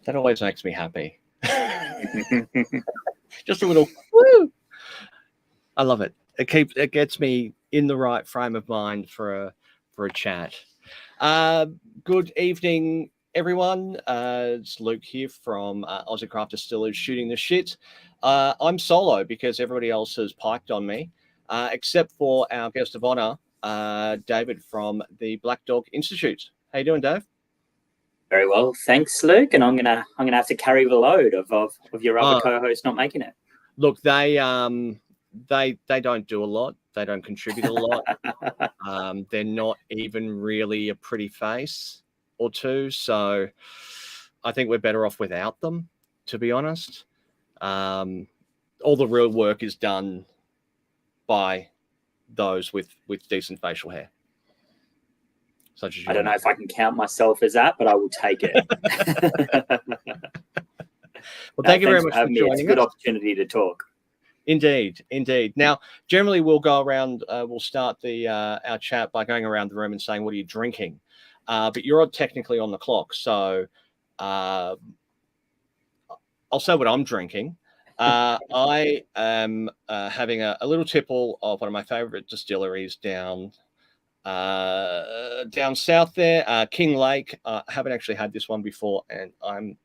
That always makes me happy. Just a little woo. I love it. It gets me in the right frame of mind for a chat. Good evening, everyone. It's Luke here from Aussie Craft Distillers shooting the shit. I'm solo because everybody else has piked on me, except for our guest of honor, David from the Black Dog Institute. How you doing, Dave? Very well, thanks, Luke. And I'm gonna have to carry the load of your other co-host not making it. Look, they don't do a lot. They don't contribute a lot. They're not even really a pretty face or two. So I think we're better off without them, to be honest. All the real work is done by those with decent facial hair. Such as you. I don't know if I can count myself as that, but I will take it. Well, thank you very much for joining us. It's a good opportunity to talk. Indeed. Now, generally, we'll go around. We'll start our chat by going around the room and saying, "What are you drinking?" But you're technically on the clock, so I'll say what I'm drinking. I am having a little tipple of one of my favorite distilleries down south there, King Lake. I haven't actually had this one before, and I'm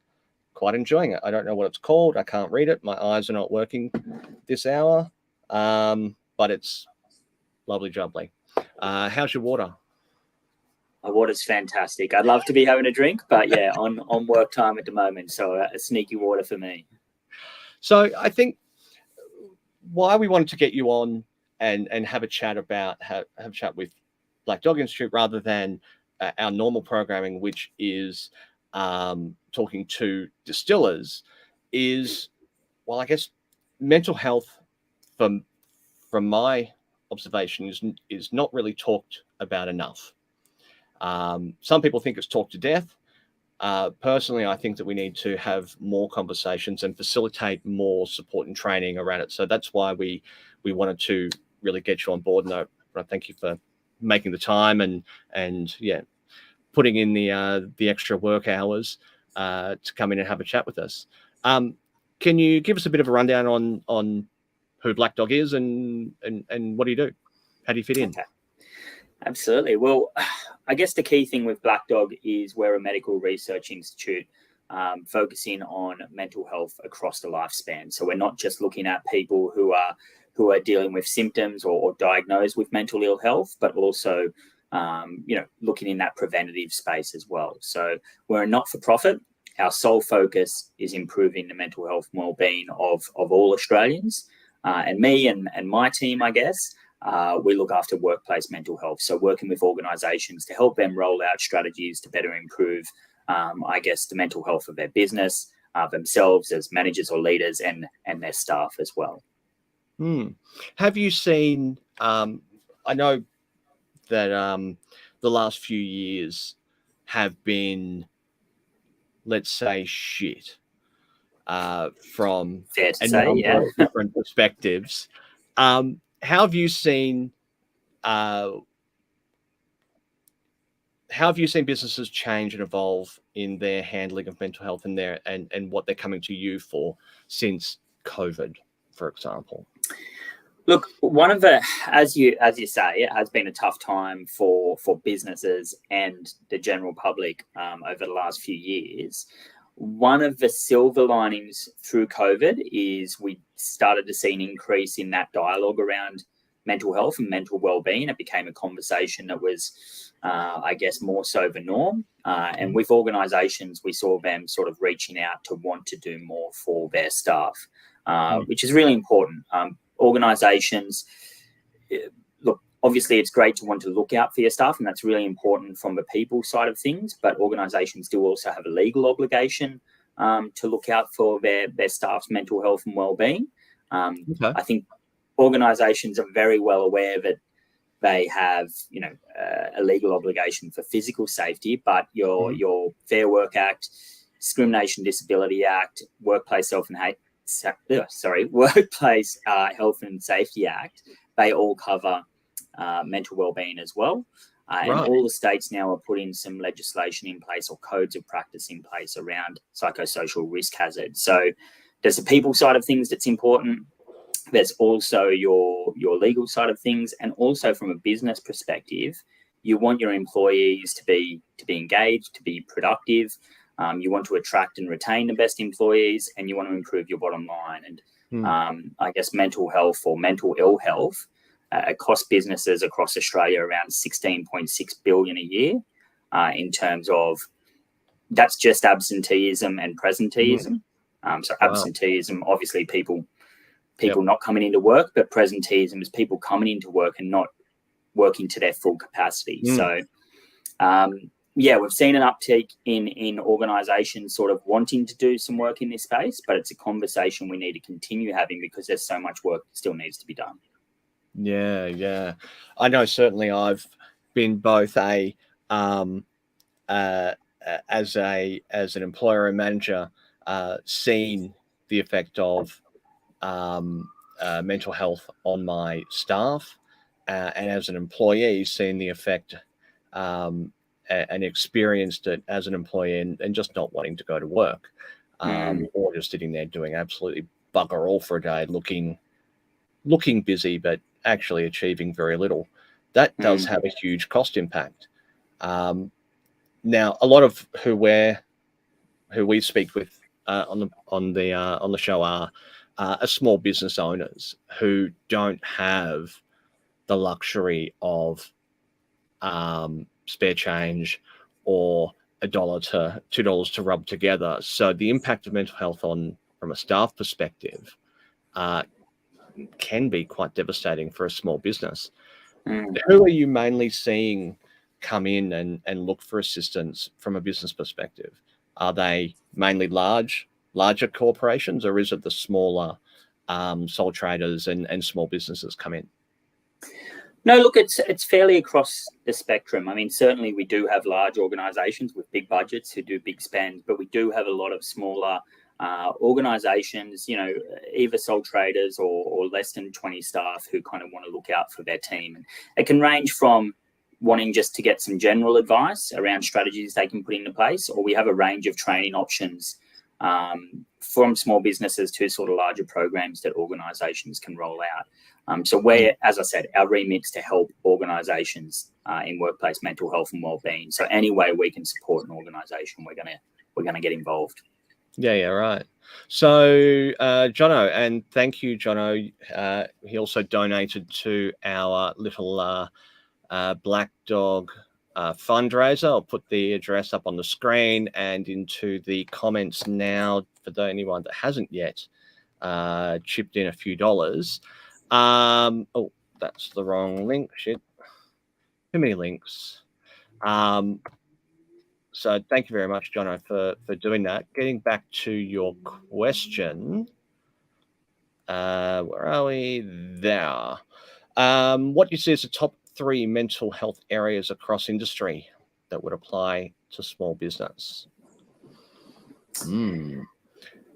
quite enjoying it. I don't know what it's called. I can't read it. My eyes are not working this hour, but it's lovely jubbly. How's your water? My water's fantastic. I'd love to be having a drink, but yeah, on work time at the moment, so a sneaky water for me. So I think why we wanted to get you on and have a chat about have a chat with Black Dog Institute rather than our normal programming, which is talking to distillers, is, well, I guess mental health from my observation is not really talked about enough. Some people think it's talked to death. Personally, I think that we need to have more conversations and facilitate more support and training around it. So that's why we wanted to really get you on board. And I thank you for making the time and yeah, putting in the extra work hours to come in and have a chat with us. Can you give us a bit of a rundown on who Black Dog is and what do you do? How do you fit in? Okay. Absolutely. Well, I guess the key thing with Black Dog is we're a medical research institute focusing on mental health across the lifespan. So we're not just looking at people who are dealing with symptoms or diagnosed with mental ill health, but also looking in that preventative space as well. So we're a not-for-profit. Our sole focus is improving the mental health and well-being of all Australians. And me and my team, I guess, we look after workplace mental health. So working with organisations to help them roll out strategies to better improve, the mental health of their business, themselves as managers or leaders and their staff as well. Have you seen, I know that the last few years have been, let's say, shit from a number of different perspectives. How have you seen businesses change and evolve in their handling of mental health and what they're coming to you for since COVID, for example? Look, one of the, as you say, it has been a tough time for businesses and the general public over the last few years. One of the silver linings through COVID is we started to see an increase in that dialogue around mental health and mental well-being. It became a conversation that was, more so the norm. And with organisations, we saw them sort of reaching out to want to do more for their staff, which is really important. Organisations, look, obviously it's great to want to look out for your staff, and that's really important from the people side of things, but organisations do also have a legal obligation to look out for their staff's mental health and well-being. I think organisations are very well aware that they have, a legal obligation for physical safety, but your Fair Work Act, Discrimination Disability Act, Workplace Health and Safety Act, they all cover mental wellbeing as well. And all the states now are putting some legislation in place or codes of practice in place around psychosocial risk hazard. So there's the people side of things that's important. There's also your legal side of things, and also from a business perspective, you want your employees to be engaged, to be productive. You want to attract and retain the best employees, and you want to improve your bottom line. And I guess mental health or mental ill health costs businesses across Australia around 16.6 billion a year. In terms of, that's just absenteeism and presenteeism. So absenteeism, obviously people not coming into work, but presenteeism is people coming into work and not working to their full capacity. So we've seen an uptick in organizations sort of wanting to do some work in this space, but it's a conversation we need to continue having because there's so much work that still needs to be done. Yeah. I know certainly I've been both as an employer and manager, seen the effect of mental health on my staff, and as an employee, seen the effect and experienced it as an employee, and just not wanting to go to work, or just sitting there doing absolutely bugger all for a day, looking busy, but actually achieving very little. That does have a huge cost impact. Now, a lot of who we speak with on the show are small business owners who don't have the luxury of spare change or $1 to $2 to rub together. So the impact of mental health from a staff perspective can be quite devastating for a small business. Who are you mainly seeing come in and look for assistance from a business perspective? Are they mainly larger corporations, or is it the smaller sole traders and small businesses come in? No, look, it's fairly across the spectrum. I mean, certainly we do have large organizations with big budgets who do big spends, but we do have a lot of smaller organizations, either sole traders or less than 20 staff who kind of want to look out for their team. And it can range from wanting just to get some general advice around strategies they can put into place, or we have a range of training options from small businesses to sort of larger programs that organizations can roll out. So as I said, our remit's to help organizations in workplace mental health and wellbeing. So any way we can support an organization, we're gonna get involved. Yeah, right. So, Jono, and thank you, Jono. He also donated to our little Black Dog fundraiser. I'll put the address up on the screen and into the comments now for anyone that hasn't yet chipped in a few dollars. Oh, that's the wrong link. Shit. Too many links. So thank you very much, Jono, for doing that. Getting back to your question, where are we? There. What do you see as the top 3 mental health areas across industry that would apply to small business?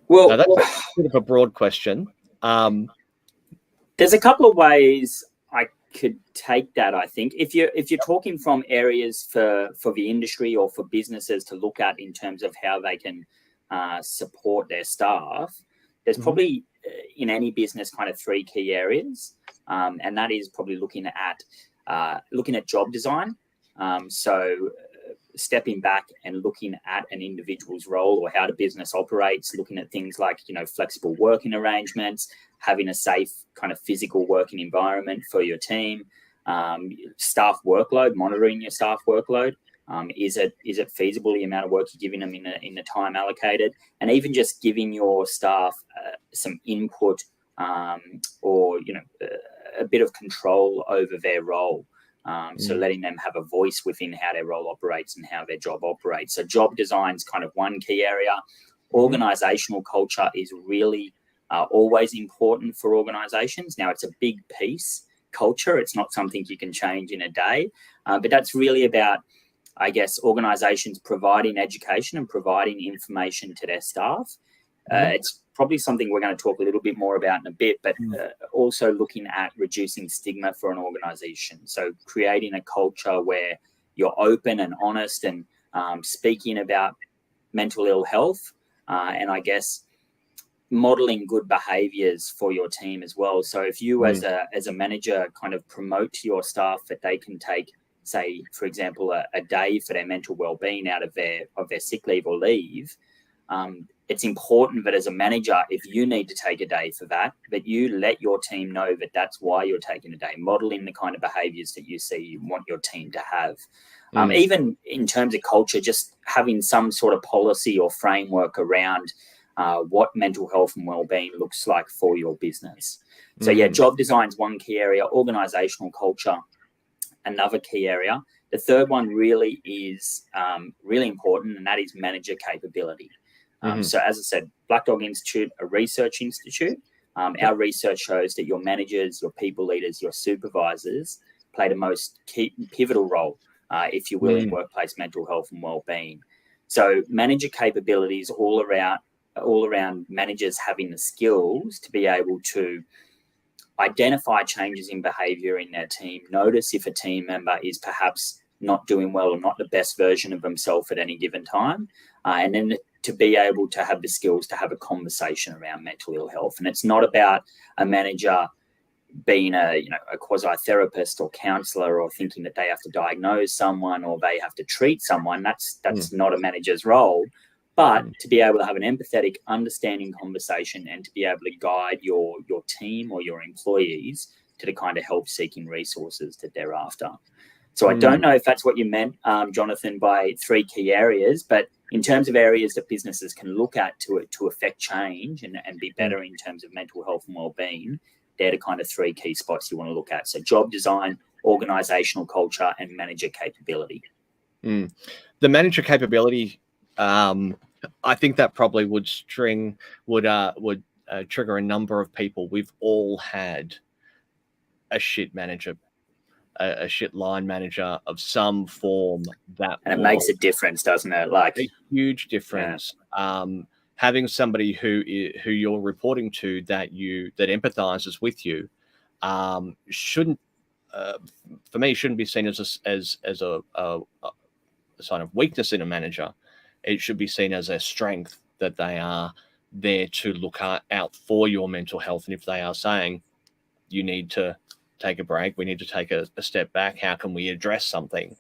Well, now, that's a bit of a broad question. There's a couple of ways I could take that. I think if you're talking from areas for the industry or for businesses to look at in terms of how they can support their staff, there's probably in any business kind of 3 key areas, and that is probably looking at job design. So stepping back and looking at an individual's role or how the business operates, looking at things like flexible working arrangements, having a safe kind of physical working environment for your team, staff workload, monitoring your staff workload. Is it feasible, the amount of work you're giving them in the time allocated, and even just giving your staff some input or a bit of control over their role. So letting them have a voice within how their role operates and how their job operates. So job design is kind of one key area. Organizational culture is really always important for organizations. Now, it's a big piece, culture. It's not something you can change in a day, but that's really about, I guess, organizations providing education and providing information to their staff. It's probably something we're going to talk a little bit more about in a bit, but also looking at reducing stigma for an organization. So creating a culture where you're open and honest and speaking about mental ill health, and I guess modeling good behaviors for your team as well. So if you as a manager kind of promote to your staff that they can take, say, for example, a day for their mental well-being out of their sick leave or leave, it's important that as a manager, if you need to take a day for that you let your team know that that's why you're taking a day, modeling the kind of behaviors that you see you want your team to have. Even in terms of culture, just having some sort of policy or framework around what mental health and well-being looks like for your business. So job design is one key area, organizational culture, another key area. The third one really is really important, and that is manager capability. So as I said, Black Dog Institute, a research institute. Our research shows that your managers, your people leaders, your supervisors play the most pivotal role, if you will, in workplace mental health and well-being. So manager capabilities all around managers having the skills to be able to identify changes in behavior in their team, notice if a team member is perhaps not doing well or not the best version of themselves at any given time, and then to be able to have the skills to have a conversation around mental ill health. And it's not about a manager being a quasi-therapist or counsellor or thinking that they have to diagnose someone or they have to treat someone. That's not a manager's role. But to be able to have an empathetic, understanding conversation and to be able to guide your team or your employees to the kind of help-seeking resources that they're after. So I don't know if that's what you meant, Jonathan, by 3 key areas, but in terms of areas that businesses can look at to affect change and be better in terms of mental health and well-being, they're the kind of 3 key spots you want to look at. So job design, organizational culture, and manager capability. The manager capability, I think that probably would trigger a number of people. We've all had a shit manager, a shit line manager of some form, and it makes a difference, doesn't it? Like a huge difference. Having somebody who you're reporting to that empathizes with you shouldn't be seen as a sign of weakness in a manager. It should be seen as a strength that they are there to look out for your mental health. And if they are saying you need to take a break, we need to take a step back, how can we address something?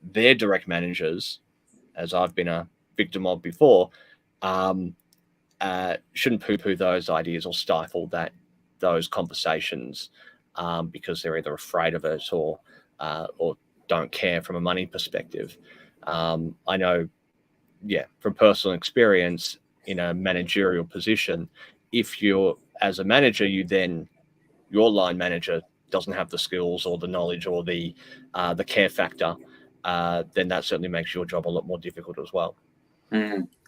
Their direct managers, as I've been a victim of before, shouldn't poo-poo those ideas or stifle those conversations because they're either afraid of it or don't care from a money perspective. I know, from personal experience in a managerial position, if you're as a manager, your line manager doesn't have the skills or the knowledge or the care factor, then that certainly makes your job a lot more difficult as well.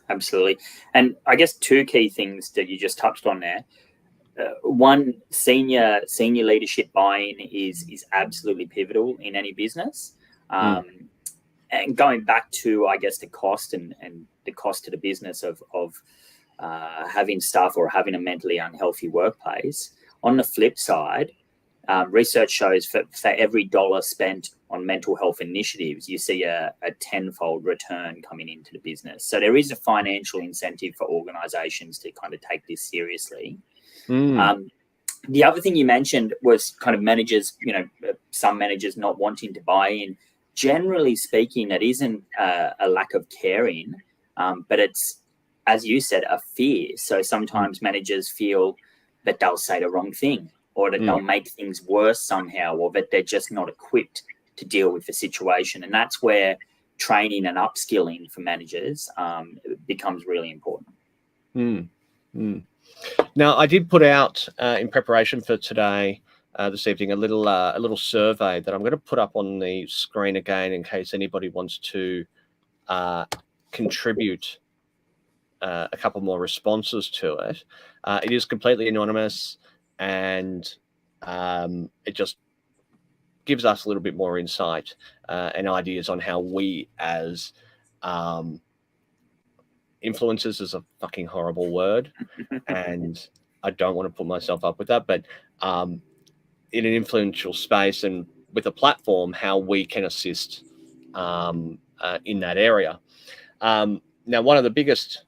Absolutely. And I guess 2 key things that you just touched on there. One, senior leadership buy-in is absolutely pivotal in any business. And going back to, I guess, the cost and the cost to the business of having staff or having a mentally unhealthy workplace. On the flip side, research shows for every $1 spent on mental health initiatives, you see a 10-fold return coming into the business. So there is a financial incentive for organizations to kind of take this seriously. The other thing you mentioned was kind of managers, some managers not wanting to buy in. Generally speaking, that isn't a lack of caring, but it's, as you said, a fear. So sometimes managers feel that they'll say the wrong thing or that they'll make things worse somehow, or that they're just not equipped to deal with the situation. And that's where training and upskilling for managers becomes really important. Now, I did put out in preparation for today, this evening, a little survey that I'm going to put up on the screen again in case anybody wants to contribute a couple more responses to it. It is completely anonymous, and it just gives us a little bit more insight and ideas on how we as influencers is a fucking horrible word, and I don't want to put myself up with that, but in an influential space and with a platform how we can assist in that area. Now, one of the biggest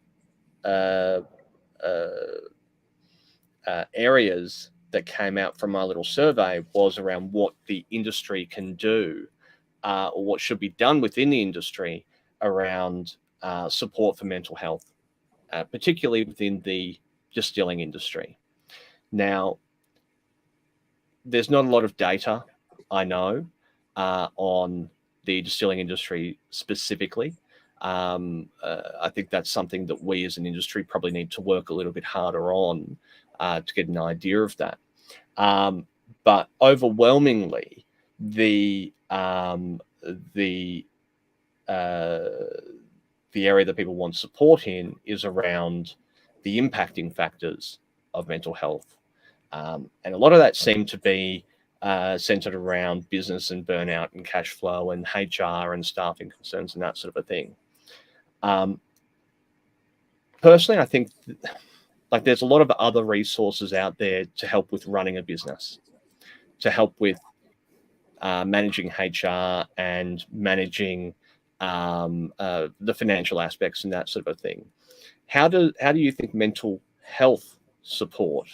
areas that came out from my little survey was around what the industry can do, or what should be done within the industry around support for mental health, particularly within the distilling industry. Now, there's not a lot of data, I know, on the distilling industry specifically. I think that's something that we as an industry probably need to work a little bit harder on to get an idea of that. But overwhelmingly, the area that people want support in is around the impacting factors of mental health. And a lot of that seemed to be centered around business and burnout and cash flow and HR and staffing concerns and that sort of a thing. Personally, I think like there's a lot of other resources out there to help with running a business, to help with managing HR and managing the financial aspects and that sort of a thing. How do you think mental health support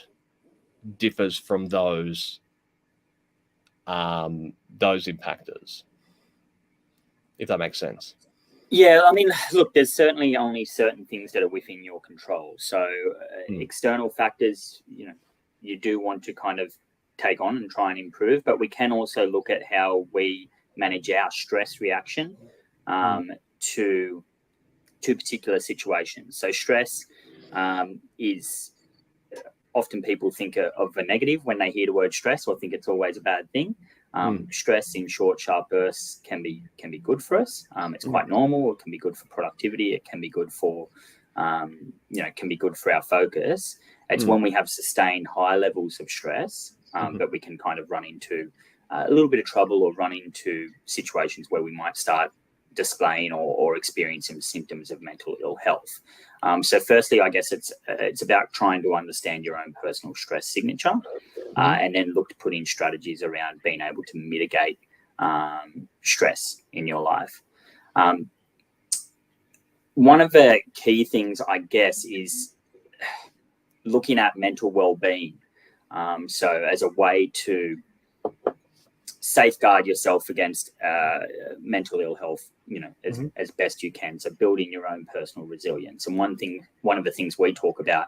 differs from those impactors, if that makes sense? Yeah, I mean, look, there's certainly only certain things that are within your control. So external factors, you do want to kind of take on and try and improve, but we can also look at how we manage our stress reaction to particular situations. So stress is often people think of a negative when they hear the word stress, or think it's always a bad thing. Stress in short, sharp bursts can be good for us. It's quite normal. It can be good for productivity. It can be good for, can be good for our focus. It's when we have sustained high levels of stress that we can kind of run into a little bit of trouble, or run into situations where we might start displaying or experiencing symptoms of mental ill health. So firstly, I guess it's about trying to understand your own personal stress signature, and then look to put in strategies around being able to mitigate stress in your life. One of the key things, I guess, is looking at mental well-being. So as a way to safeguard yourself against mental ill health, as best you can. So building your own personal resilience. And one of the things we talk about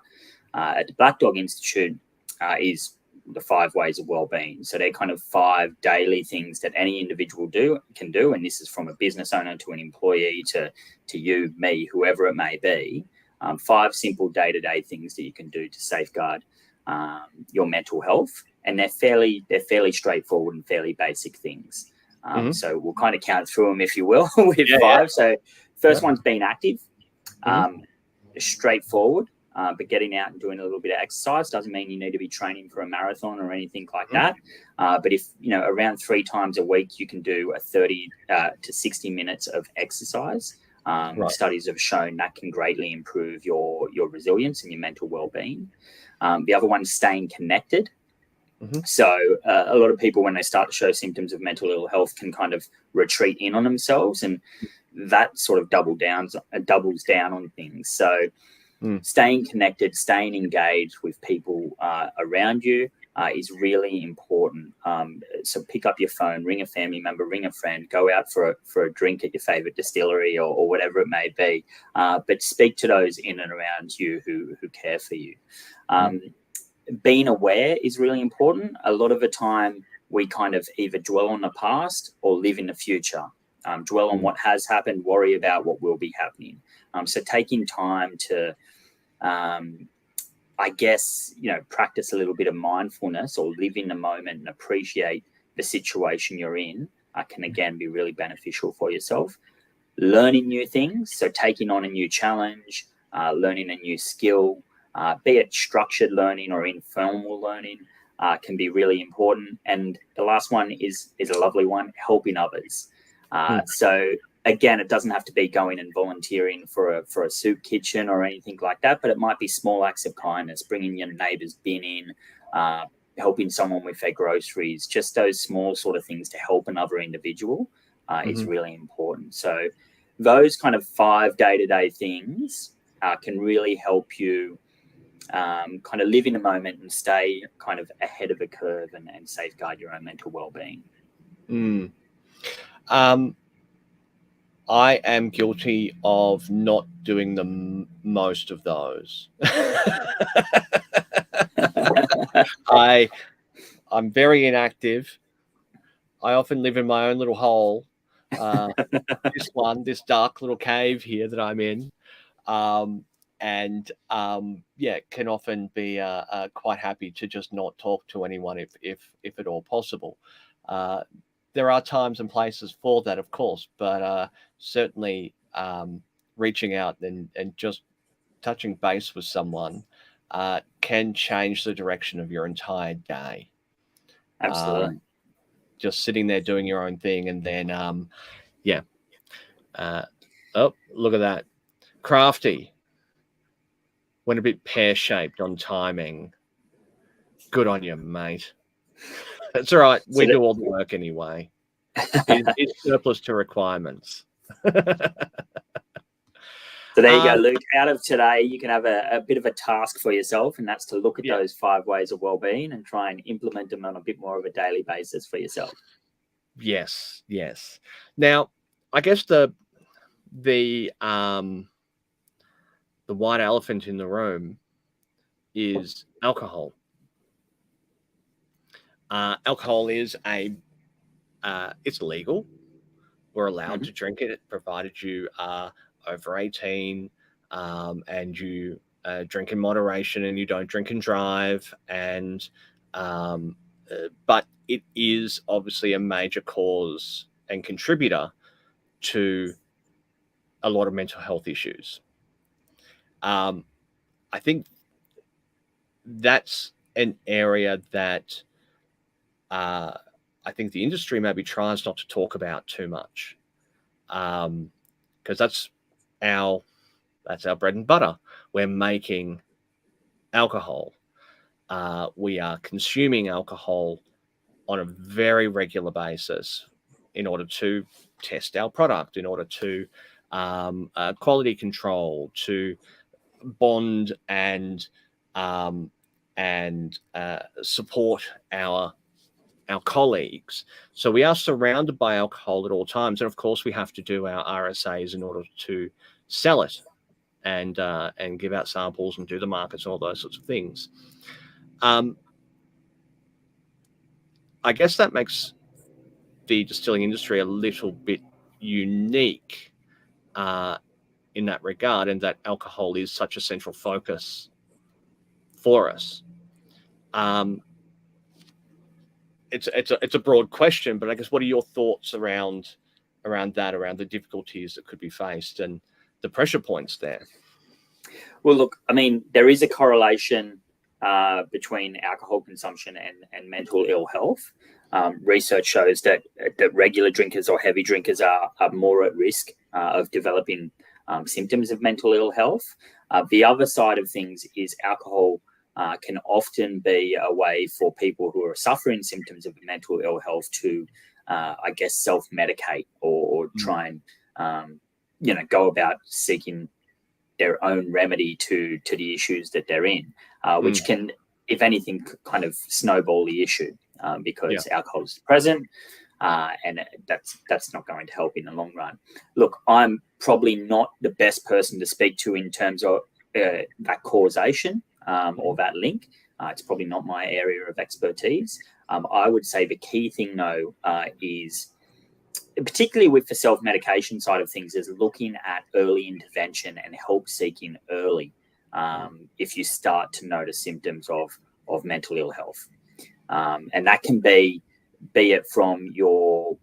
at the Black Dog Institute is the 5 ways of well-being. So they're kind of 5 daily things that any individual can do. And this is from a business owner to an employee to you, me, whoever it may be. 5 simple day-to-day things that you can do to safeguard your mental health. And they're fairly straightforward and fairly basic things. So we'll kind of count through them, if you will, with 5. Yeah. So first one's being active, straightforward, but getting out and doing a little bit of exercise doesn't mean you need to be training for a marathon or anything like that. But if, around 3 times a week, you can do a 30 to 60 minutes of exercise. Studies have shown that can greatly improve your resilience and your mental well-being. The other one's staying connected. So a lot of people, when they start to show symptoms of mental ill health, can kind of retreat in on themselves, and that sort of doubles down on things. So staying connected, staying engaged with people around you is really important. So pick up your phone, ring a family member, ring a friend, go out for a drink at your favorite distillery or whatever it may be, but speak to those in and around you who care for you. Being aware is really important. A lot of the time we kind of either dwell on the past or live in the future. Dwell on what has happened, worry about what will be happening. So taking time to, I guess, practice a little bit of mindfulness or live in the moment and appreciate the situation you're in can again be really beneficial for yourself. Learning new things, so taking on a new challenge, learning a new skill, be it structured learning or informal learning, can be really important. And the last one is a lovely one, helping others. So again, it doesn't have to be going and volunteering for a soup kitchen or anything like that, but it might be small acts of kindness, bringing your neighbour's bin in, helping someone with their groceries, just those small sort of things to help another individual is really important. So those kind of 5 day-to-day things can really help you kind of live in the moment and stay kind of ahead of the curve and safeguard your own mental well-being. I am guilty of not doing the most of those. I'm very inactive. I often live in my own little hole. This dark little cave here that I'm in. Can often be quite happy to just not talk to anyone if at all possible. There are times and places for that, of course, but certainly reaching out and just touching base with someone can change the direction of your entire day. Absolutely. Just sitting there doing your own thing, and then oh, look at that. Crafty went a bit pear-shaped on timing. Good on you, mate. That's all right. We do all the work anyway. It's surplus to requirements. So there you go, Luke. Out of today, you can have a bit of a task for yourself, and that's to look at those 5 ways of well-being and try and implement them on a bit more of a daily basis for yourself. Yes. Now, I guess the white elephant in the room is alcohol. Alcohol is it's legal. We're allowed to drink it, provided you are over 18 and you drink in moderation and you don't drink and drive. And but it is obviously a major cause and contributor to a lot of mental health issues. I think that's an area that I think the industry maybe tries not to talk about too much, because that's our bread and butter. We're making alcohol. We are consuming alcohol on a very regular basis in order to test our product, in order to quality control, to bond and support our colleagues. So we are surrounded by alcohol at all times, and of course we have to do our RSAs in order to sell it and give out samples and do the markets and all those sorts of things. I guess that makes the distilling industry a little bit unique in that regard, and that alcohol is such a central focus for us. It's a broad question, but I guess what are your thoughts around the difficulties that could be faced and the pressure points there? Well, look, I mean, there is a correlation between alcohol consumption and mental ill health. Research shows that regular drinkers or heavy drinkers are more at risk of developing symptoms of mental ill health. The other side of things is alcohol can often be a way for people who are suffering symptoms of mental ill health to, I guess, self-medicate or try and, go about seeking their own remedy to the issues that they're in, which can, if anything, kind of snowball the issue because alcohol is present and that's not going to help in the long run. Look, I'm probably not the best person to speak to in terms of that causation or that link. It's probably not my area of expertise. I would say the key thing, though, is particularly with the self-medication side of things, is looking at early intervention and help seeking early if you start to notice symptoms of mental ill health. And that can be it from your,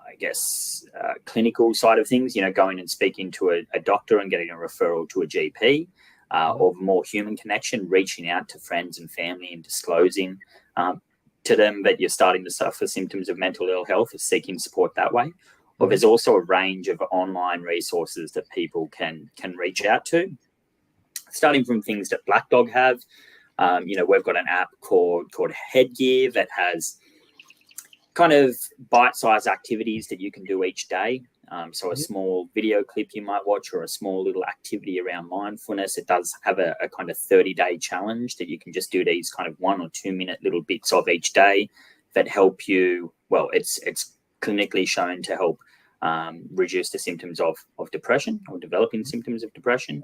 I guess, clinical side of things, going and speaking to a doctor and getting a referral to a GP, or more human connection, reaching out to friends and family and disclosing to them that you're starting to suffer symptoms of mental ill health, seeking support that way. Or there's also a range of online resources that people can reach out to, starting from things that Black Dog have, We've got an app called Headgear that has kind of bite-sized activities that you can do each day. So a small video clip you might watch, or a small little activity around mindfulness. It does have a kind of 30-day challenge that you can just do these kind of 1 or 2 minute little bits of each day that help you. Well, it's clinically shown to help reduce the symptoms of depression, or developing symptoms of depression.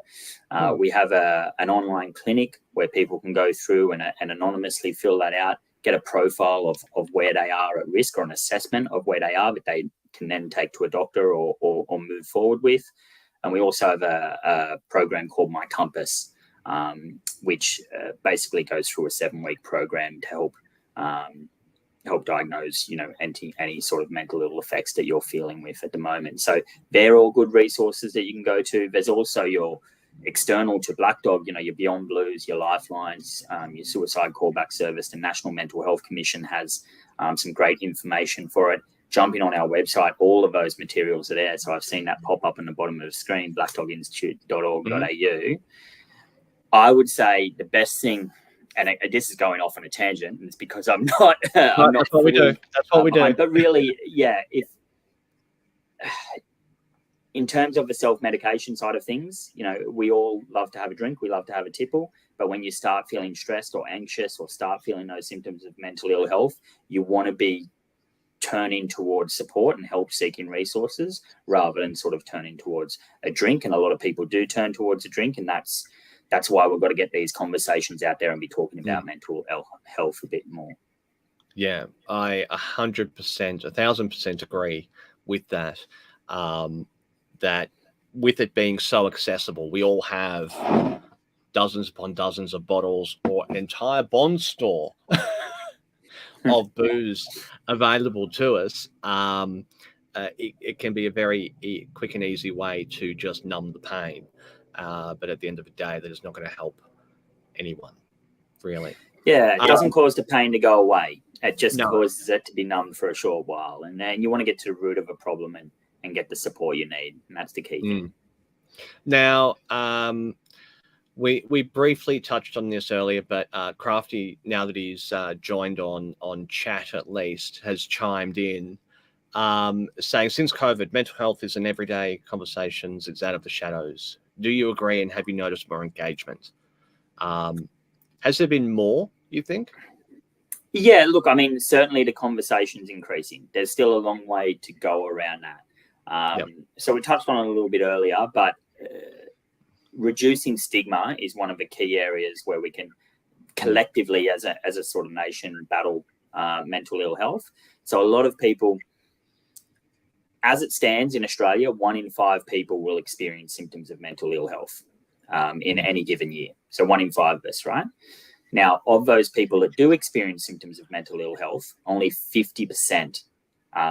We have an online clinic where people can go through and anonymously fill that out, get a profile of where they are at risk, or an assessment of where they are that they can then take to a doctor or move forward with. And we also have a program called My Compass, which basically goes through a 7-week program to help diagnose, any sort of mental ill effects that you're feeling with at the moment. So they're all good resources that you can go to. There's also your external to Black Dog, your Beyond Blues, your Lifelines, your Suicide Callback Service. The National Mental Health Commission has some great information for it. Jumping on our website, all of those materials are there. So I've seen that pop up on the bottom of the screen, blackdoginstitute.org.au. I would say the best thing, and this is going off on a tangent, and it's because I'm not. That's what we do. That's what we do. But really, if in terms of the self-medication side of things, we all love to have a drink, we love to have a tipple, but when you start feeling stressed or anxious, or start feeling those symptoms of mental ill health, you want to be turning towards support and help-seeking resources rather than sort of turning towards a drink. And a lot of people do turn towards a drink, and that's why we've got to get these conversations out there and be talking about mental health a bit more. Yeah, I 100%, 1,000% agree with that. That with it being so accessible, we all have dozens upon dozens of bottles, or an entire bond store of booze available to us. It can be a very quick and easy way to just numb the pain. But at the end of the day, that is not going to help anyone, really. Yeah, it doesn't cause the pain to go away. It just causes it to be numbed for a short while. And then you want to get to the root of a problem and get the support you need. And that's the key thing. Now, we briefly touched on this earlier, but Crafty, now that he's joined on chat at least, has chimed in, saying, since COVID, mental health is an everyday conversations. It's out of the shadows. Do you agree, and have you noticed more engagement? Has there been more, you think? Yeah, look, I mean, certainly the conversation's increasing. There's still a long way to go around that. So we touched on it a little bit earlier, but reducing stigma is one of the key areas where we can collectively, as a sort of nation, battle mental ill health. So a lot of people, as it stands in Australia, 1 in 5 people will experience symptoms of mental ill health in any given year. So 1 in 5 of us, right? Now, of those people that do experience symptoms of mental ill health, only 50%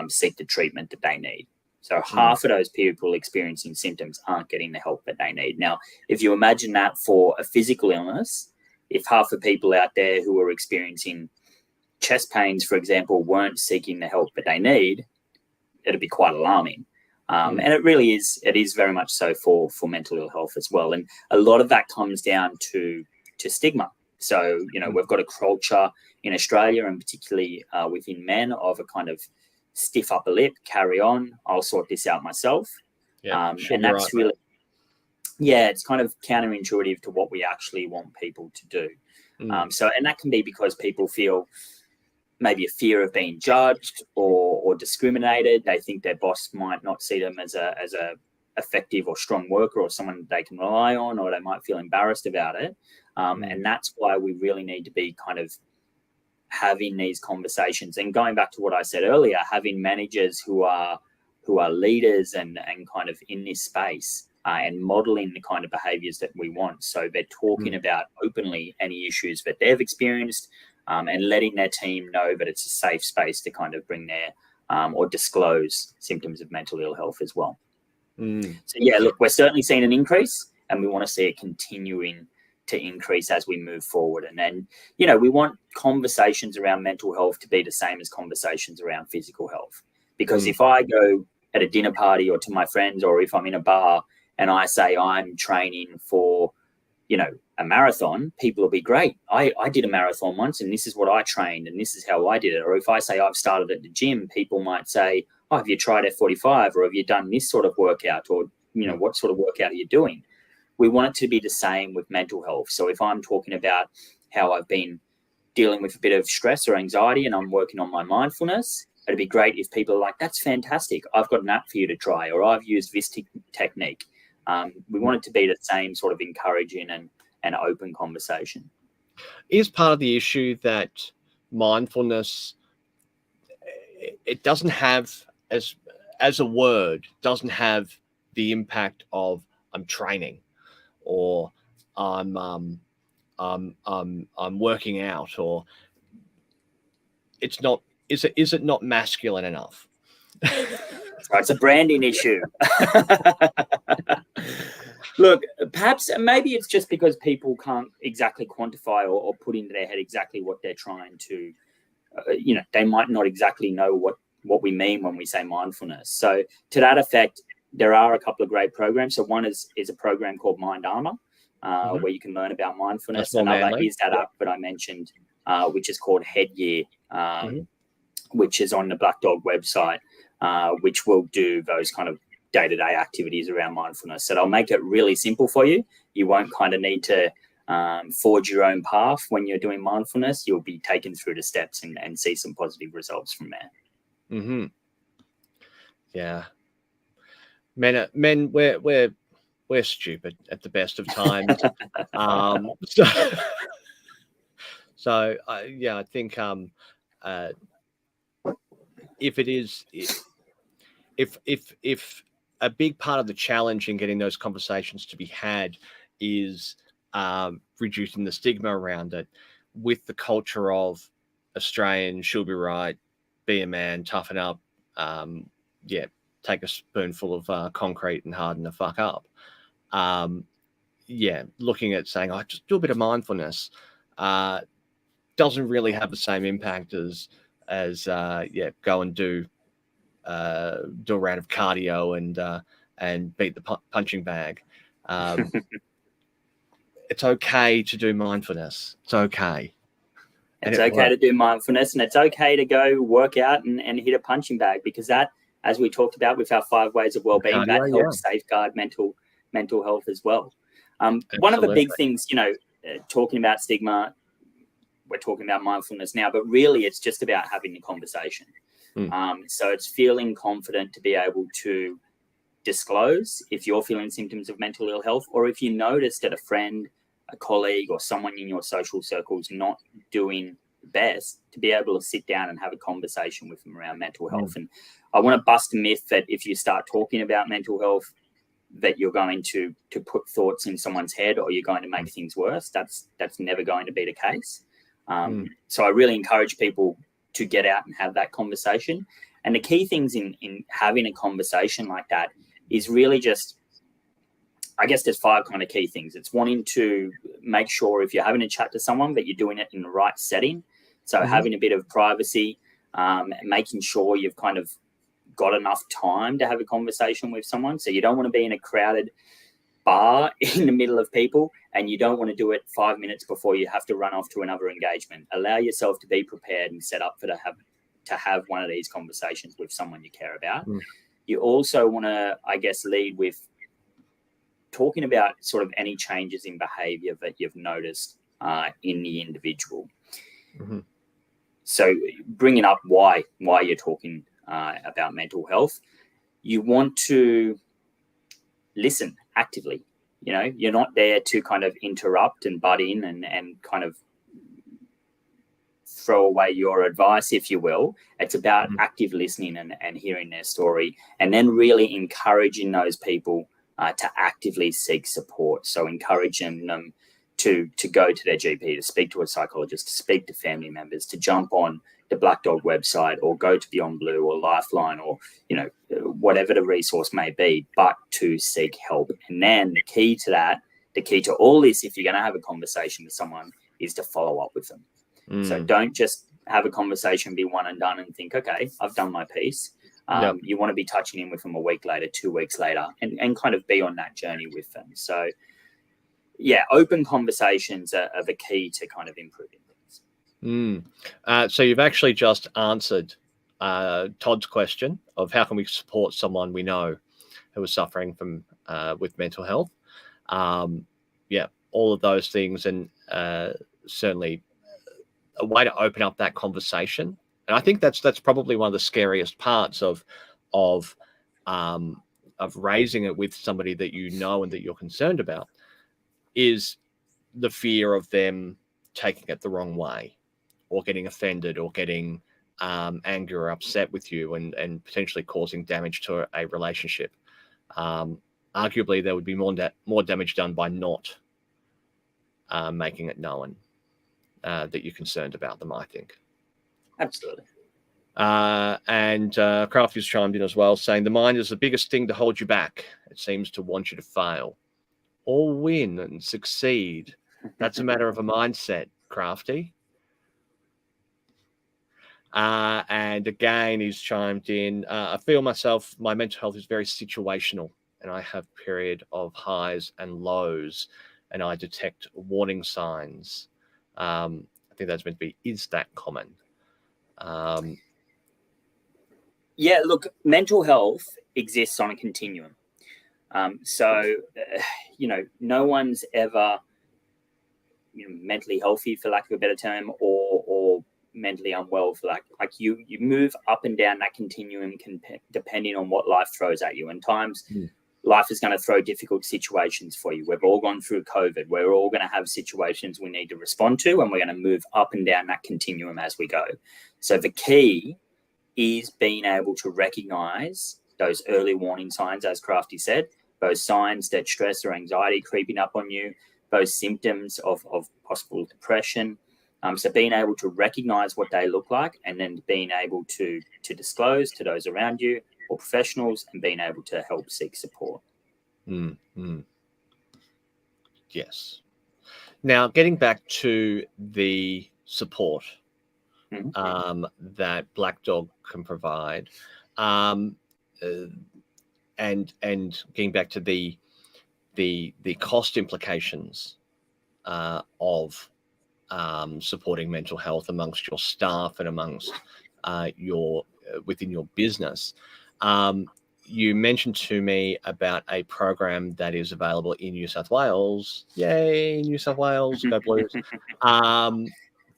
seek the treatment that they need. So half of those people experiencing symptoms aren't getting the help that they need. Now, if you imagine that for a physical illness, if half the people out there who are experiencing chest pains, for example, weren't seeking the help that they need, it'd be quite alarming. And it really is. It is very much so for mental ill health as well. And a lot of that comes down to stigma. So, we've got a culture in Australia, and particularly within men, of a kind of stiff upper lip, carry on, I'll sort this out myself. And that's really, it's kind of counterintuitive to what we actually want people to do. And that can be because people feel maybe a fear of being judged or discriminated. They think their boss might not see them as a effective or strong worker, or someone they can rely on, or they might feel embarrassed about it. And that's why we really need to be kind of having these conversations. And going back to what I said earlier, having managers who are leaders and kind of in this space and modeling the kind of behaviors that we want. So they're talking about openly any issues that they've experienced, and letting their team know that it's a safe space to kind of bring their or disclose symptoms of mental ill health as well. So yeah, look, we're certainly seeing an increase, and we want to see it continuing to increase as we move forward. And then, we want conversations around mental health to be the same as conversations around physical health. Because if I go at a dinner party or to my friends, or if I'm in a bar and I say I'm training for a marathon, people will be great. I did a marathon once and this is what I trained and this is how I did it. Or if I say I've started at the gym, people might say, oh, have you tried F45 or have you done this sort of workout or, what sort of workout are you doing? We want it to be the same with mental health. So if I'm talking about how I've been dealing with a bit of stress or anxiety and I'm working on my mindfulness, it'd be great if people are like, that's fantastic. I've got an app for you to try, or I've used this technique. We want it to be the same sort of encouraging and open conversation. Is part of the issue that mindfulness, it doesn't have, as a word, doesn't have the impact of I'm training or I'm working out, or it's not, is it not masculine enough? It's a branding issue. Look, perhaps maybe it's just because people can't exactly quantify or put into their head exactly what they're trying to, they might not exactly know what we mean when we say mindfulness. So to that effect, there are a couple of great programs. So one is a program called Mind Armor, where you can learn about mindfulness. Another is that app that I mentioned, which is called Headgear, which is on the Black Dog website, which will do those kind of day-to-day activities around mindfulness. So they'll make it really simple for you. You won't kind of need to forge your own path when you're doing mindfulness. You'll be taken through the steps and see some positive results from there. Yeah. Men, we're stupid at the best of times. So I think if a big part of the challenge in getting those conversations to be had is reducing the stigma around it, with the culture of Australian, she'll be right, be a man, toughen up, take a spoonful of concrete and harden the fuck up. Looking at saying, just do a bit of mindfulness, doesn't really have the same impact as go and do a round of cardio and beat the punching bag. It's okay to do mindfulness. It's okay. It's okay to do mindfulness, and it's okay to go work out and hit a punching bag, because that, as we talked about with our 5 ways of well-being, that helps safeguard mental health as well. One of the big things, talking about stigma, we're talking about mindfulness now, but really it's just about having the conversation. So it's feeling confident to be able to disclose if you're feeling symptoms of mental ill health, or if you notice that a friend, a colleague, or someone in your social circle is not doing best, to be able to sit down and have a conversation with them around mental health. And I want to bust a myth that if you start talking about mental health, that you're going to put thoughts in someone's head or you're going to make things worse. That's never going to be the case. So I really encourage people to get out and have that conversation. And the key things in having a conversation like that is really just, I guess there's 5 kind of key things. It's wanting to make sure if you're having a chat to someone that you're doing it in the right setting. So having a bit of privacy, making sure you've kind of got enough time to have a conversation with someone. So you don't want to be in a crowded bar in the middle of people, and you don't want to do it 5 minutes before you have to run off to another engagement. Allow yourself to be prepared and set up to have one of these conversations with someone you care about. You also want to, I guess, lead with talking about sort of any changes in behavior that you've noticed in the individual. So bringing up why you're talking about mental health. You want to listen actively. You're not there to kind of interrupt and butt in and kind of throw away your advice, if you will. It's about active listening and hearing their story, and then really encouraging those people to actively seek support. So encouraging them to go to their GP, to speak to a psychologist, to speak to family members, to jump on the Black Dog website or go to Beyond Blue or Lifeline or, whatever the resource may be, but to seek help. And then the key to all this, if you're going to have a conversation with someone, is to follow up with them. So don't just have a conversation, be one and done and think, okay, I've done my piece. You want to be touching in with them a week later, 2 weeks later, and kind of be on that journey with them. So open conversations are the key to kind of improving things. So you've actually just answered Todd's question of how can we support someone we know who is suffering from with mental health. All of those things, and certainly a way to open up that conversation. And I think that's probably one of the scariest parts of raising it with somebody that you know and that you're concerned about, is the fear of them taking it the wrong way, or getting offended, or getting angry or upset with you, and potentially causing damage to a relationship. Arguably, there would be more damage done by not making it known that you're concerned about them, I think. Absolutely. And Crafty's chimed in as well, saying the mind is the biggest thing to hold you back. It seems to want you to fail or win and succeed. That's a matter of a mindset, Crafty. And again, he's chimed in, I feel myself, my mental health is very situational, and I have a period of highs and lows, and I detect warning signs. I think that's meant to be, is that common? Look, mental health exists on a continuum. No one's ever mentally healthy, for lack of a better term, or mentally unwell, for like you move up and down that continuum depending on what life throws at you. And times life is going to throw difficult situations for you. We've all gone through COVID. We're all going to have situations we need to respond to, and we're going to move up and down that continuum as we go. So the key is being able to recognize those early warning signs, as Crafty said, those signs that stress or anxiety creeping up on you, those symptoms of possible depression. So being able to recognize what they look like, and then being able to disclose to those around you or professionals, and being able to help seek support. Yes. Now, getting back to the support that Black Dog can provide, and getting back to the cost implications of supporting mental health amongst your staff and amongst within your business. You mentioned to me about a program that is available in New South Wales. Yay, New South Wales, go Blues!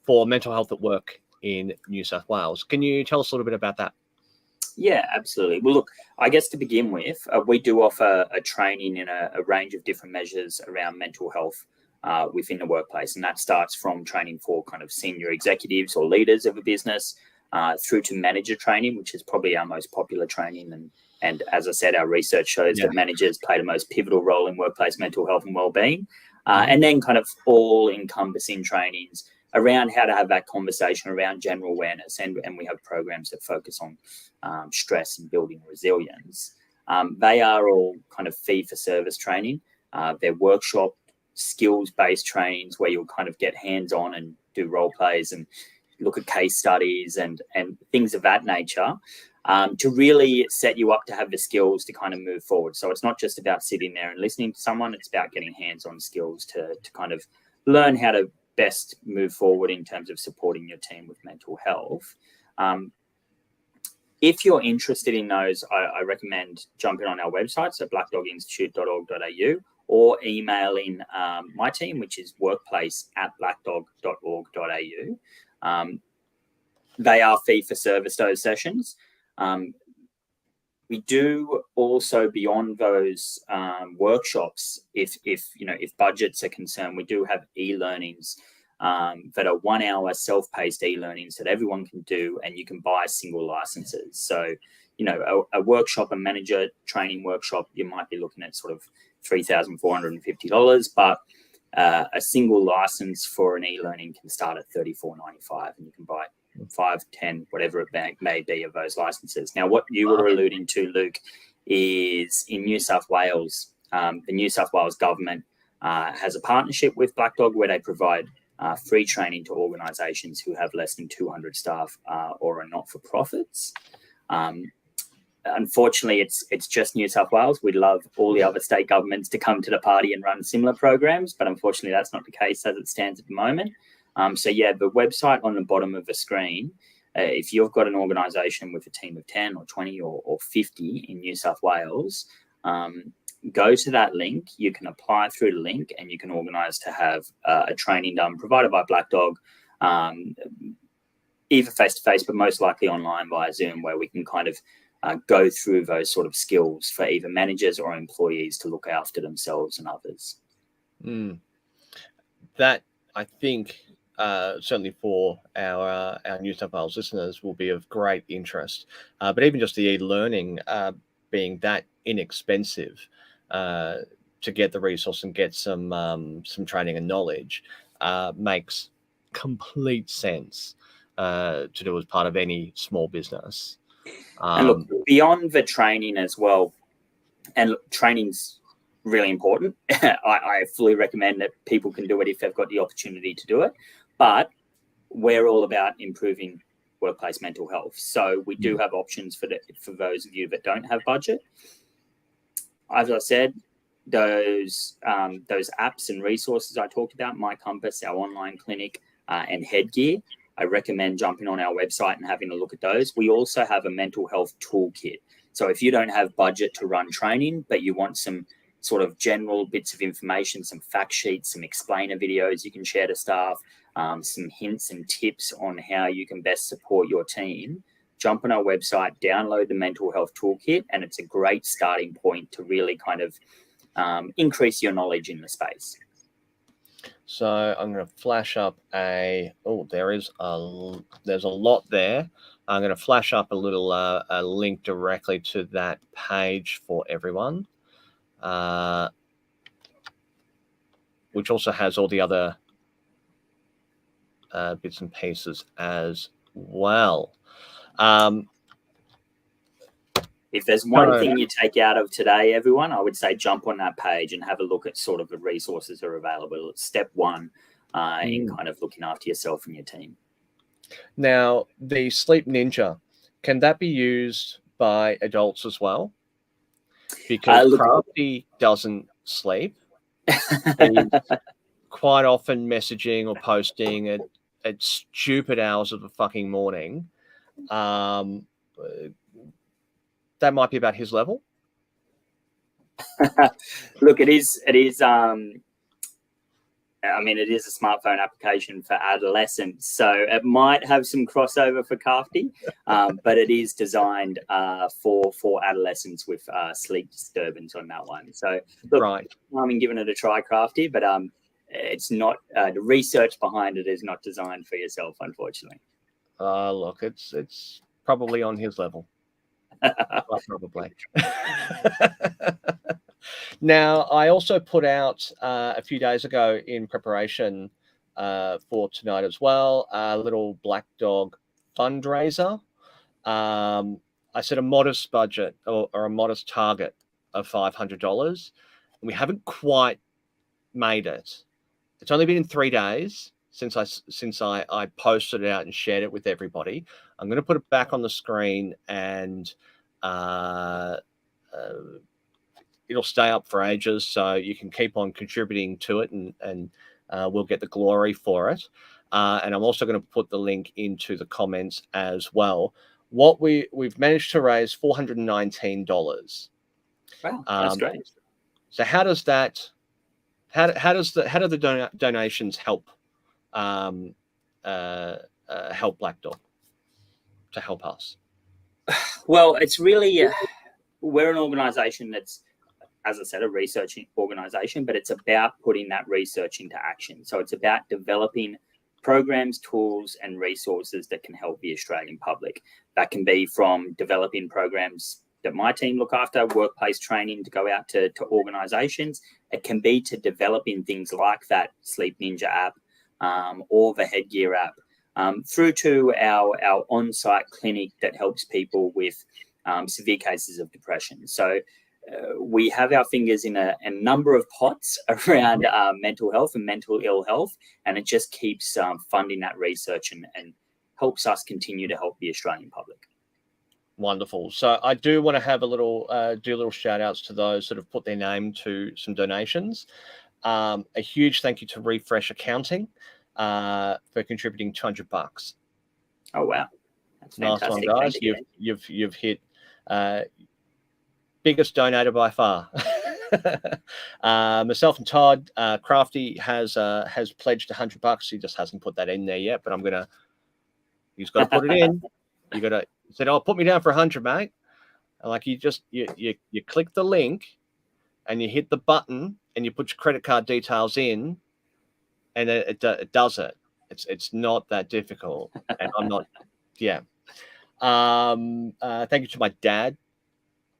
For mental health at work in New South Wales. Can you tell us a little bit about that? Yeah, absolutely. Well, look, I guess to begin with, we do offer a training in a range of different measures around mental health within the workplace. And that starts from training for kind of senior executives or leaders of a business through to manager training, which is probably our most popular training. And as I said, our research shows that managers play the most pivotal role in workplace mental health and wellbeing. And then kind of all encompassing trainings around how to have that conversation around general awareness. And we have programs that focus on stress and building resilience. They are all kind of fee-for-service training. They're workshop skills-based trainings where you'll kind of get hands-on and do role plays and look at case studies and things of that nature to really set you up to have the skills to kind of move forward. So it's not just about sitting there and listening to someone. It's about getting hands-on skills to kind of learn how to best move forward in terms of supporting your team with mental health. If you're interested in those, I recommend jumping on our website, so blackdoginstitute.org.au, or emailing my team, which is workplace@blackdog.org.au. They are fee-for-service, those sessions. We do also, beyond those workshops, if budgets are concerned, we do have e-learnings that are 1 hour self-paced e-learnings that everyone can do, and you can buy single licenses. So, a workshop, a manager training workshop, you might be looking at sort of $3,450, but a single license for an e-learning can start at $34.95, and you can buy 5, 10, whatever it may be of those licenses. Now, what you were alluding to, Luke, is in New South Wales, the New South Wales government has a partnership with Black Dog where they provide free training to organisations who have less than 200 staff or are not-for-profits. unfortunately, it's just New South Wales. We'd love all the other state governments to come to the party and run similar programs, but unfortunately, that's not the case as it stands at the moment. So yeah, the website on the bottom of the screen, if you've got an organisation with a team of 10 or 20 or 50 in New South Wales, go to that link. You can apply through the link and you can organise to have a training done provided by Black Dog, either face-to-face, but most likely online via Zoom, where we can kind of go through those sort of skills for either managers or employees to look after themselves and others. That, I think, certainly for our New South Wales listeners, will be of great interest. But even just the e-learning being that inexpensive to get the resource and get some training and knowledge makes complete sense to do as part of any small business. And look, beyond the training as well, and look, training's really important. I fully recommend that people can do it if they've got the opportunity to do it. But we're all about improving workplace mental health. So we do have options for those of you that don't have budget. As I said, those apps and resources I talked about, My Compass, our online clinic, and Headgear, I recommend jumping on our website and having a look at those. We also have a mental health toolkit. So if you don't have budget to run training, but you want some sort of general bits of information, some fact sheets, some explainer videos you can share to staff, some hints and tips on how you can best support your team, jump on our website, download the mental health toolkit, and it's a great starting point to really kind of increase your knowledge in the space. So I'm going to flash up there's a lot there. I'm going to flash up a little a link directly to that page for everyone, which also has all the other bits and pieces as well. If there's one thing you take out of today, everyone, I would say jump on that page and have a look at sort of the resources that are available. It's step one in kind of looking after yourself and your team. Now, the Sleep Ninja, can that be used by adults as well? Because Crafty doesn't sleep. He's quite often messaging or posting at stupid hours of the fucking morning. That might be about his level. Look, it is. I mean, it is a smartphone application for adolescents, so it might have some crossover for Crafty, but it is designed for adolescents with sleep disturbance on that one. So, look, I mean, giving it a try, Crafty, but it's not. The research behind it is not designed for yourself, unfortunately. Look, it's probably on his level. Probably. Now, I also put out a few days ago in preparation for tonight as well, a little Black Dog fundraiser. I set a modest budget or a modest target of $500, and we haven't quite made it. It's only been 3 days since I posted it out and shared it with everybody. I'm going to put it back on the screen, and it'll stay up for ages, so you can keep on contributing to it, and we'll get the glory for it. And I'm also going to put the link into the comments as well. What we've managed to raise $419. Wow, that's great. So how does that? How do the donations help? Help Black Dog to help us? Well, it's really we're an organisation that's, as I said, a research organisation, but it's about putting that research into action. So it's about developing programs, tools, and resources that can help the Australian public. That can be from developing programs that my team look after, workplace training to go out to organisations. It can be to developing things like that Sleep Ninja app or the Headgear app, through to our on-site clinic that helps people with severe cases of depression. So we have our fingers in a number of pots around mental health and mental ill health, and it just keeps funding that research and helps us continue to help the Australian public. Wonderful. So I do want to have a little do little shout outs to those that have put their name to some donations. A huge thank you to Refresh Accounting for contributing $200. Oh wow, that's Nice one, fantastic. guys. Thank you. You've hit biggest donator by far. Myself and Todd, Crafty has pledged $100. He just hasn't put that in there yet, but he's got to put it in. He said, "Oh, put me down for 100, mate." And like you click the link and you hit the button and you put your credit card details in, and it does it. It's not that difficult, and I'm not. Yeah. Thank you to my dad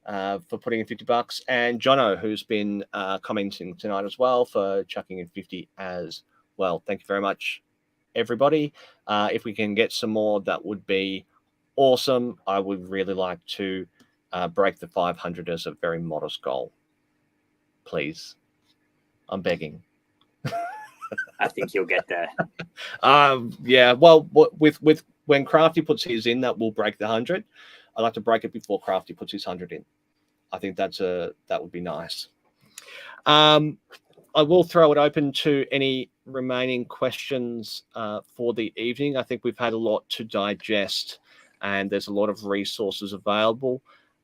for putting in $50, and Jono, who's been commenting tonight as well, for chucking in 50 as well. Thank you very much, everybody. If we can get some more, that would be awesome. I would really like to break the 500 as a very modest goal. Please, I'm begging. I think you'll get there. Yeah. Well, with when Crafty puts his in, that will break the 100. I'd like to break it before Crafty puts his 100 in. I think that would be nice. I will throw it open to any remaining questions for the evening. I think we've had a lot to digest, and there's a lot of resources available.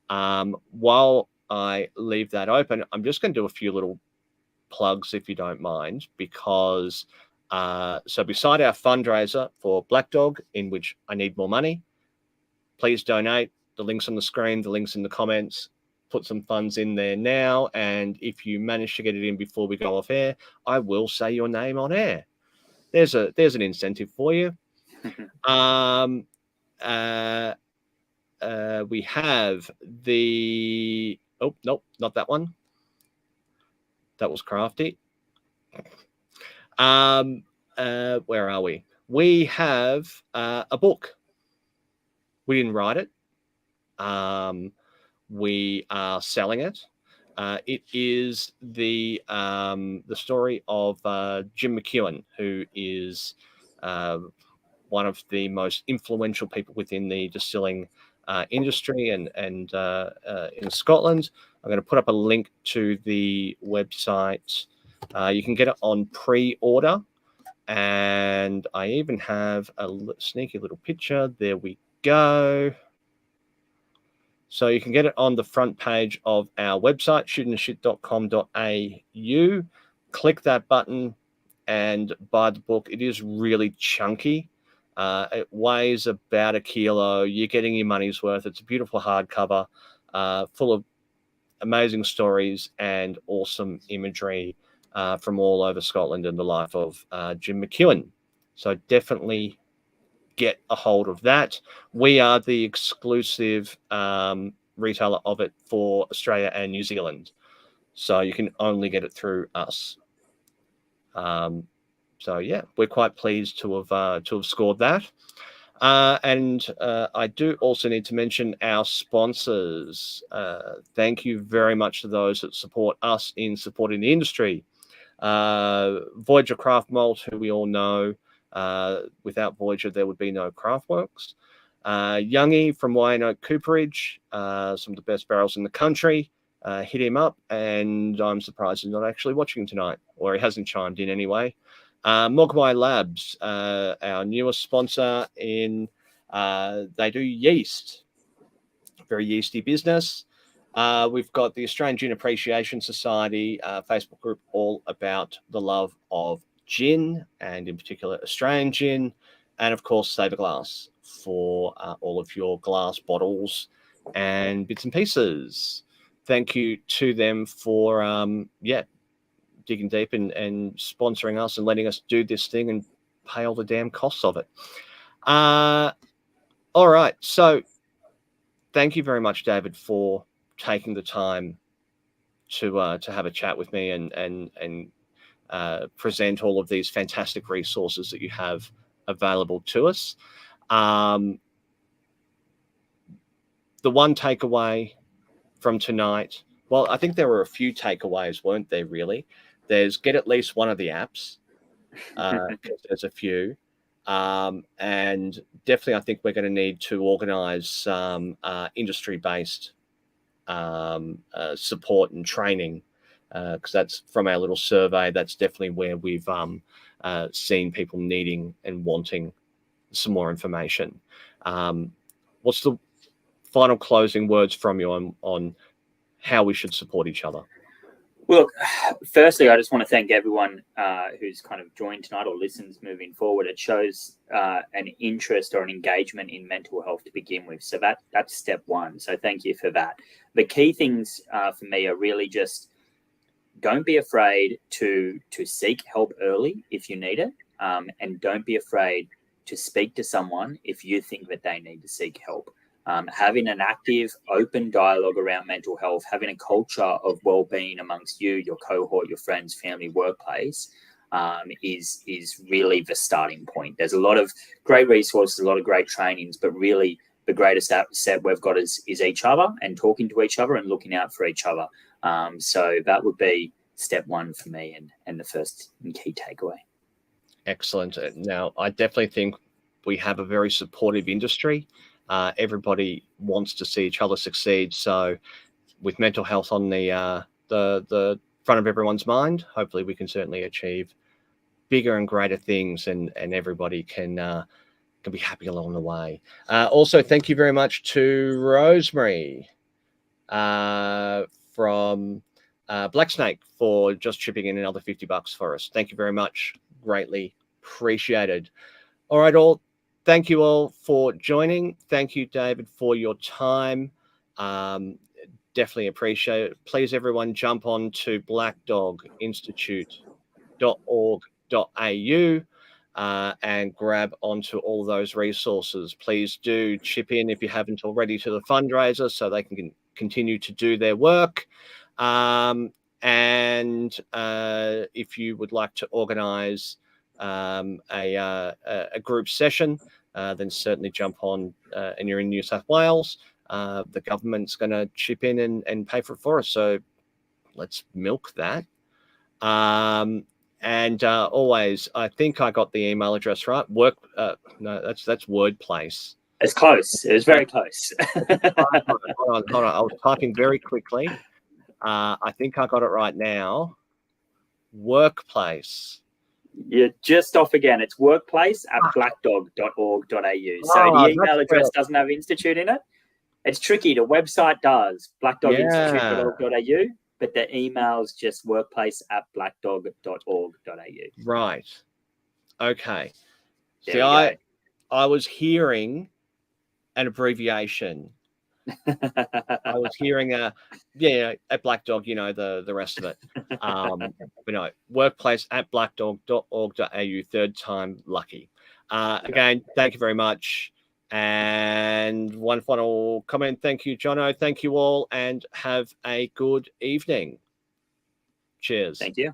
While I leave that open, I'm just going to do a few little plugs, if you don't mind, because so beside our fundraiser for Black Dog, in which I need more money, please donate. The link's on the screen, the link's in the comments. Put some funds in there now, and if you manage to get it in before we go off air, I will say your name on air. There's an incentive for you. We have the nope, not that one. That was Crafty. Where are we? We have a book. We didn't write it. We are selling it. It is the story of Jim McEwen, who is one of the most influential people within the distilling industry and in Scotland. I'm going to put up a link to the website. You can get it on pre-order, and I even have a sneaky little picture. There we go. So you can get it on the front page of our website, shootingtheshit.com.au. Click that button and buy the book. It is really chunky. It weighs about 1 kilo. You're getting your money's worth. It's a beautiful hardcover, full of amazing stories and awesome imagery from all over Scotland and the life of Jim McEwen. So definitely get a hold of that. We are the exclusive retailer of it for Australia and New Zealand, so you can only get it through us. So yeah, we're quite pleased to have scored that. And I do also need to mention our sponsors. Thank you very much to those that support us in supporting the industry. Voyager Craft Malt, who we all know. Without Voyager, there would be no Craftworks. Youngie from Wyandotte Cooperage, some of the best barrels in the country. Hit him up, and I'm surprised he's not actually watching tonight, or he hasn't chimed in anyway. Mogwai Labs, our newest sponsor in, they do yeast, very yeasty business. We've got the Australian Gin Appreciation Society Facebook group, all about the love of gin, and in particular Australian gin, and of course Sabre Glass for all of your glass bottles and bits and pieces. Thank you to them for digging deep and sponsoring us and letting us do this thing and pay all the damn costs of it. All right, so thank you very much, David, for taking the time to have a chat with me and present all of these fantastic resources that you have available to us. The one takeaway from tonight, well, I think there were a few takeaways, weren't there, really? There's get at least one of the apps, because there's a few. And definitely, I think we're going to need to organise some industry-based support and training, because that's from our little survey. That's definitely where we've seen people needing and wanting some more information. What's the final closing words from you on how we should support each other? Well, firstly, I just want to thank everyone who's kind of joined tonight or listens moving forward. It shows an interest or an engagement in mental health to begin with. So that's step one. So thank you for that. The key things for me are really just don't be afraid to seek help early if you need it, and don't be afraid to speak to someone if you think that they need to seek help. Having an active, open dialogue around mental health, having a culture of well-being amongst you, your cohort, your friends, family, workplace, is really the starting point. There's a lot of great resources, a lot of great trainings, but really the greatest asset we've got is each other and talking to each other and looking out for each other. So that would be step one for me and the first and key takeaway. Excellent. Now, I definitely think we have a very supportive industry. Everybody wants to see each other succeed. So with mental health on the front of everyone's mind, hopefully we can certainly achieve bigger and greater things, and everybody can be happy along the way. Also, thank you very much to Rosemary from Black Snake for just chipping in another $50 for us. Thank you very much. Greatly appreciated. All right, all. Thank you all for joining. Thank you, David, for your time. Definitely appreciate it. Please, everyone, jump on to blackdoginstitute.org.au and grab onto all those resources. Please do chip in if you haven't already to the fundraiser so they can continue to do their work. And if you would like to organise a group session, then certainly jump on, and you're in New South Wales, the government's going to chip in and pay for us. So let's milk that. And always, I think I got the email address right. No, that's Wordplace. It's close. It was very close. Hold on. I was typing very quickly. I think I got it right now. Workplace. You're just off again. It's workplace@blackdog.org.au. So the email address doesn't have institute in it. It's tricky. The website does, blackdoginstitute.org.au, but the email's just workplace@blackdog.org.au. Right. Okay. See, I was hearing an abbreviation. I was hearing at Black Dog, the rest of it. Workplace@blackdog.org.au, third time lucky. Again, thank you very much. And one final comment. Thank you, Jono. Thank you all, and have a good evening. Cheers. Thank you.